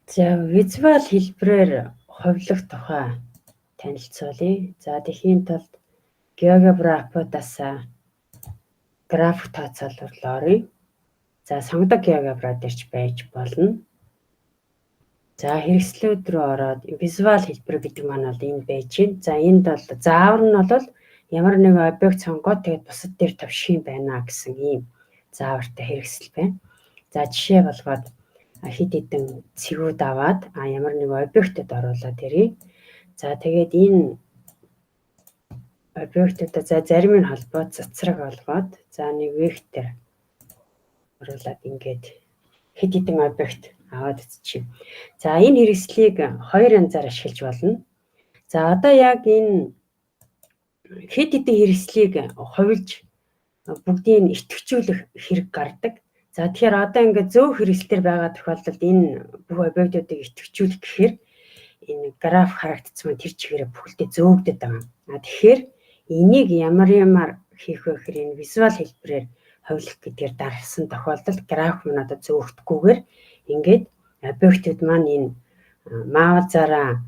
За визуал хэлбэрээр хувилах тухай танилцуулъя. За тэхийн тулд географуудаас график тооцоолол оръё. За сонгодог географиар дээрч байж болно. За хэрэгслүүд рүү ороод визуал хэлбэр гэдэг маань бол энэ байж байна. За энд бол заавар нь бол ямар нэгэн объект сонгоод тэгээд бусад дээр тавьчих юм байна гэсэн ийм заавартай хэрэгсэл байна. За жишээ болгоод хэд хэдэн цэгүүд аваад ямар нэгэн объектэд оруулаад ирье. За тэгээд энэ объектуудаа за зарим нь холбоод цацраг олгоод за нэг вектор оруулаад ингээд хэд хэдэн объект аваад үзчихье. За энэ хэрэгслийг хоёр янзаар ашиглаж болно. За одоо яг энэ хэд хэдэн хэрэгслийг хувилж бүгдийг нь идэвхжүүлэх хэрэг гардаг. За тэгэхээр одоо ингээд зөв хэрэгслээр байгаа тохиолдолд энэ бүх объектуудыг идэвхжүүлэх гэхээр энэ граф харагдсан тэр чигээрээ бүхэлдээ зөөгдөд байгаа. Тэгэхээр энийг ямар хийх вэ гэхээр энэ визуал хэлбэрээр хувилах гэдгээр дарсан тохиолдолд граф нь одоо зөөгдөхгүйгээр ингээд объектууд маань энэ маузаараа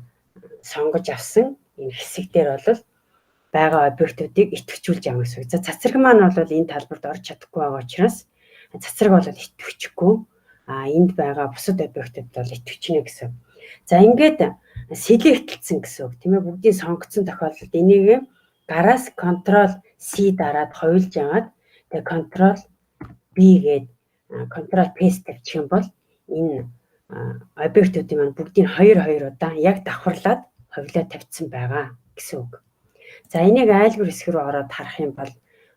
сонгож авсан энэ хэсэг дээр бол байгаа объектуудыг идэвхжүүлж авах гэсэн. За цацраг маань бол энэ талбарт орж чадахгүй байгаа учраас цацраг бол идэвхжихгүй. Энд байгаа бусад объектууд бол идэвхжинэ гэсэн. За ингээд селектлсэн гэсэн үг тийм ээ, бүгдийг сонгоцсон тохиолдолд энийг гараас Ctrl C дараад хувилж аваад тэгээ Ctrl B гээд Ctrl Paste тавьчих юм бол энэ объектуудын маань бүгдийг хоёр удаа яг давхарлаад хувилаад тавьсан байгаа гэсэн үг. За энийг айлгуур хэсэг рүү ороод харах юм бол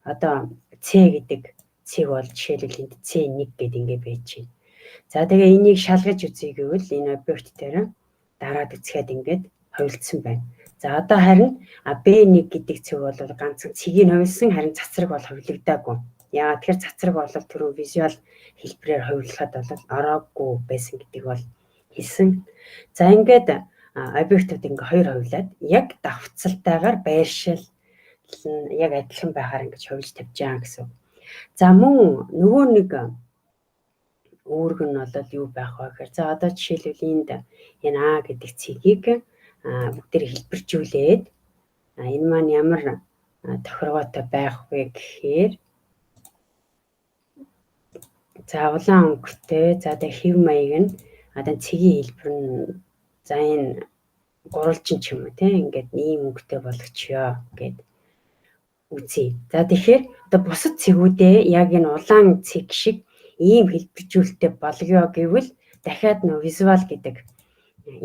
одоо C гэдэг цэг бол жишээлбэл энд C1 гэдэг ингэ байж байна. За тэгээ энийг шалгаж үзье гэвэл энэ объект дээр дараад үзэхэд ингээд хувилдсан байна. За одоо харин B1 гэдэг цэг бол ганцхан цэгийг хувилсан, харин цацраг бол хувилагдаагүй. Яагаад тэгэхээр цацраг бол түрүү визуал хэлбэрээр хувилахад бол ороогүй байсан гэдэг бол хэлсэн. За ингээд объектууд ингээ хоёр хувилаад яг давхцалтайгаар байршил яг адилхан байхаар ингэж хувилж тавьж байгаа гэсэн. За мөн нөгөө нэг үүрэг нь бол юу байх вэ гэхээр за одоо жишээлбэл энд энэ А гэдэг цэгийг бүгдээр хэлбэржүүлээд энэ маань ямар тохиргоотой байх вэ гэхээр за улаан өнгөтэй за тэг хэв маяг нь одоо цэгийн хэлбэр нь за энэ гурвалжин ч юм уу тийм ингээд ийм өнгөтэй болгочихё гэд үзье. За тэгэхээр одоо бусад цэгүүдээ яг энэ улаан цэг шиг ийм хэлбэржүүлэлттэй болгоё гэвэл дахиад нөө визуал гэдэг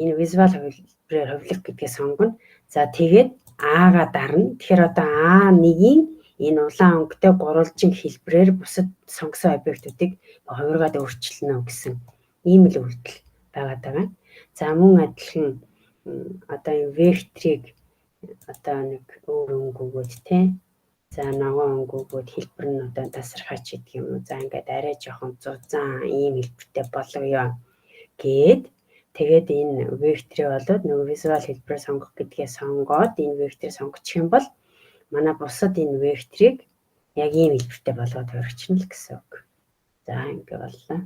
энэ визуал хувилбараар хувилах гэдгээ сонгоно. За тэгээд А-га дарна. Тэгэхээр одоо А1-ийн энэ улаан өнгөтэй гурвалжин хэлбэрээр бусад сонгосон объектуудыг хувиргаад өөрчилнө гэсэн ийм л үйлдэл байгаад байгаа. За мөн адилхан одоо энэ векторыг одоо нэг өөр өнгөгөөд тийм за ногоо өнгөгөөд хэлбэр нь одоо тасархаач гэдэг юм уу. За ингээд арай жоохон зузаан ийм хэлбэртэй болгоё гээд тэгээд энэ векторыг болоод нөгөө визуал хэлбэрээр сонгох гэдгээ сонгоод энэ векторыг сонгочих юм бол манай бусад энэ векторыг яг ийм хэлбэртэй болгоод хувирчихна л гэсэн үг. За ингэ боллоо.